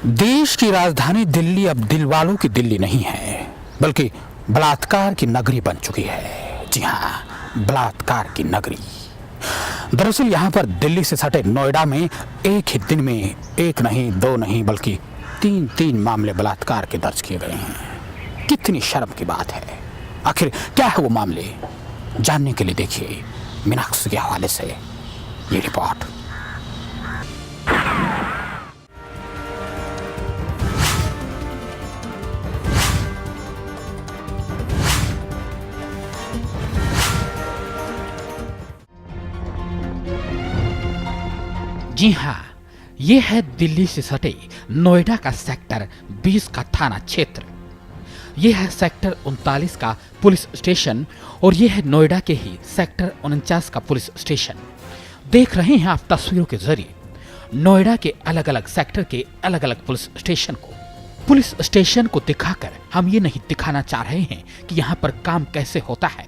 देश की राजधानी दिल्ली अब दिल वालों की दिल्ली नहीं है, बल्कि बलात्कार की नगरी बन चुकी है। जी हाँ, बलात्कार की नगरी। दरअसल यहाँ पर दिल्ली से सटे नोएडा में एक ही दिन में एक नहीं, दो नहीं, बल्कि तीन मामले बलात्कार के दर्ज किए गए हैं। कितनी शर्म की बात है। आखिर क्या है वो मामले, जानने के लिए देखिए मीनाक्षी के हवाले से ये रिपोर्ट। जी हाँ, ये है दिल्ली से सटे नोएडा का सेक्टर 20 का थाना क्षेत्र। ये है सेक्टर 39 का पुलिस स्टेशन और ये है नोएडा के ही सेक्टर 49 का पुलिस स्टेशन। देख रहे हैं आप तस्वीरों के जरिए नोएडा के अलग अलग सेक्टर के अलग अलग पुलिस स्टेशन को। पुलिस स्टेशन को दिखाकर हम ये नहीं दिखाना चाह रहे हैं कि यहाँ पर काम कैसे होता है,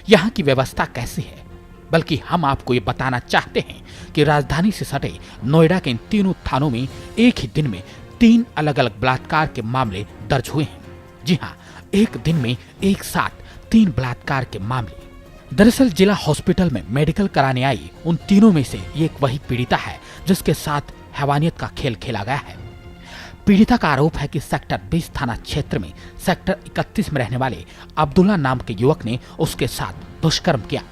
यहाँ की व्यवस्था कैसी है, बल्कि हम आपको ये बताना चाहते हैं कि राजधानी से सटे नोएडा के इन तीनों थानों में एक ही दिन में 3 अलग अलग बलात्कार के मामले दर्ज हुए हैं। जी हाँ, एक दिन में एक साथ 3 बलात्कार के मामले। दरअसल जिला हॉस्पिटल में मेडिकल कराने आई उन तीनों में से एक वही पीड़िता है जिसके साथ हैवानियत का खेल खेला गया है। पीड़िता का आरोप है कि सेक्टर 20 थाना क्षेत्र में सेक्टर 31 में रहने वाले अब्दुल्ला नाम के युवक ने उसके साथ दुष्कर्म किया।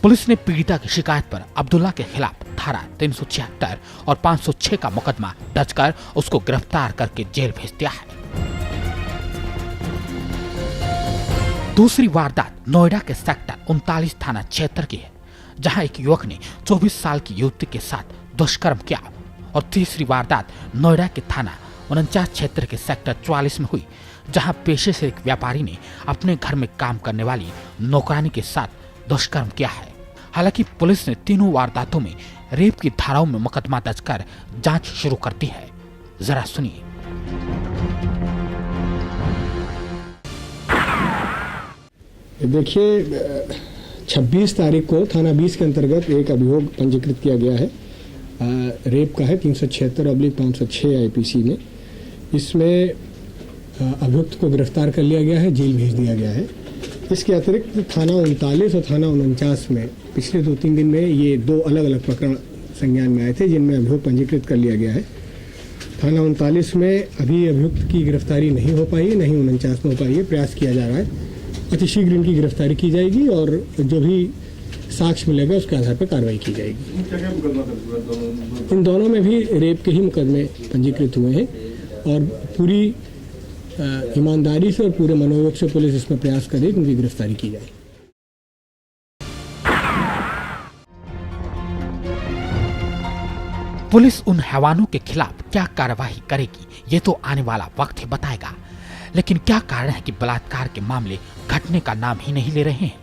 पुलिस ने पीड़िता की शिकायत पर अब्दुल्ला के खिलाफ धारा 376 और 506 का मुकदमा दर्ज कर उसको गिरफ्तार करके जेल भेज दिया है। दूसरी वारदात नोएडा के सेक्टर 39 थाना क्षेत्र की है, जहां एक युवक ने 24 साल की युवती के साथ दुष्कर्म किया। और तीसरी वारदात नोएडा के थाना 49 क्षेत्र के सेक्टर 44 में हुई, जहां पेशे से एक व्यापारी ने अपने घर में काम करने वाली नौकरानी के साथ दुष्कर्म किया है। हालांकि पुलिस ने तीनों वारदातों में रेप की धाराओं में मुकदमा दर्ज कर जांच शुरू कर दी है। जरा सुनिए। देखिए, 26 तारीख को थाना 20 के अंतर्गत एक अभियोग पंजीकृत किया गया है। रेप का है 376/506 आईपीसी में। इसमें अभियुक्त को गिरफ्तार कर लिया गया है, जेल भेज दिया गया है। इसके अतिरिक्त थाना 39 और थाना 49 में पिछले 2-3 दिन में ये 2 अलग अलग प्रकरण संज्ञान में आए थे, जिनमें अभियोग पंजीकृत कर लिया गया है। थाना 39 में अभी अभियुक्त की गिरफ्तारी नहीं हो पाई, नहीं 49 में हो पाई है। प्रयास किया जा रहा है, अतिशीघ्र इनकी गिरफ्तारी की जाएगी और जो भी साक्ष्य मिलेगा उसके आधार पर कार्रवाई की जाएगी। इन दोनों में भी रेप के ही मुकदमे पंजीकृत हुए हैं और पूरी ईमानदारी से और पूरे मनोयोग से पुलिस इसमें प्रयास करे कि उनकी गिरफ्तारी की जाए। पुलिस उन हैवानों के खिलाफ क्या कार्रवाई करेगी ये तो आने वाला वक्त ही बताएगा। लेकिन क्या कारण है कि बलात्कार के मामले घटने का नाम ही नहीं ले रहे हैं?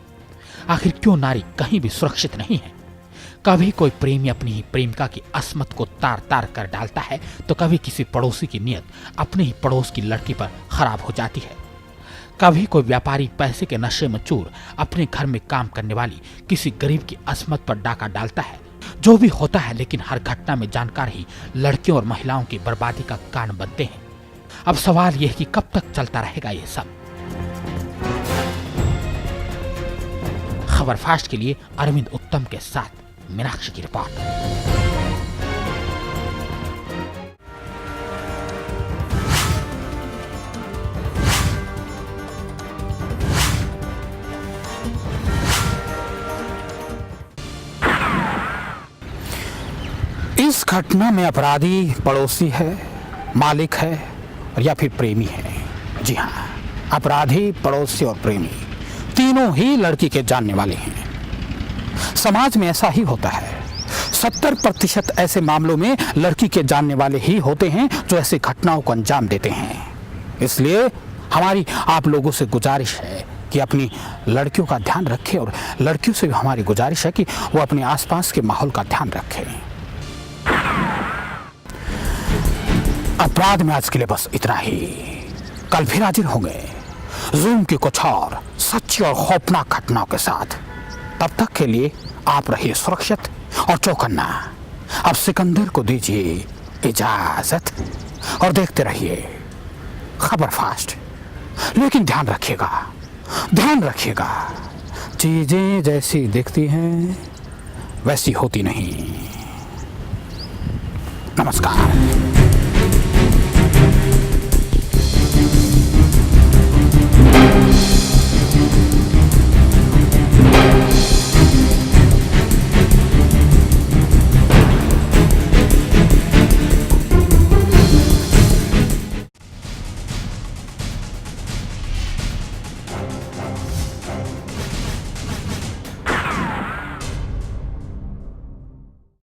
आखिर क्यों नारी कहीं भी सुरक्षित नहीं है? कभी कोई प्रेमी अपनी ही प्रेमिका की अस्मत को तार तार कर डालता है, तो कभी किसी पड़ोसी की नीयत अपने ही पड़ोस की लड़की पर खराब हो जाती है। कभी कोई व्यापारी पैसे के नशे में चूर अपने घर में काम करने वाली किसी गरीब की अस्मत पर डाका डालता है। जो भी होता है, लेकिन हर घटना में जानकार ही लड़कियों और महिलाओं की बर्बादी का कारण बनते हैं। अब सवाल यह है कि कब तक चलता रहेगा ये सब? खबर फास्ट के लिए अरविंद उत्तम के साथ मीनाक्षी की रिपोर्ट। इस घटना में अपराधी पड़ोसी है, मालिक है या फिर प्रेमी है। जी हाँ, अपराधी, पड़ोसी और प्रेमी तीनों ही लड़की के जानने वाले हैं। समाज में ऐसा ही होता है। 70% ऐसे मामलों में लड़की के जानने वाले ही होते हैं जो ऐसी घटनाओं को अंजाम देते हैं। इसलिए हमारी आप लोगों से गुजारिश है कि अपनी लड़कियों का ध्यान रखें और लड़कियों से भी हमारी गुजारिश है कि वो अपने आसपास के माहौल का ध्यान रखें। अपराध में आज के लिए बस इतना ही। कल फिर हाजिर होंगे जूम की कुछ और सच्ची और खौफनाक घटनाओं के साथ। तब तक के लिए आप रहिए सुरक्षित और चौकन्ना। अब सिकंदर को दीजिए इजाजत और देखते रहिए खबर फास्ट। लेकिन ध्यान रखिएगा, चीजें जैसी दिखती हैं वैसी होती नहीं। नमस्कार।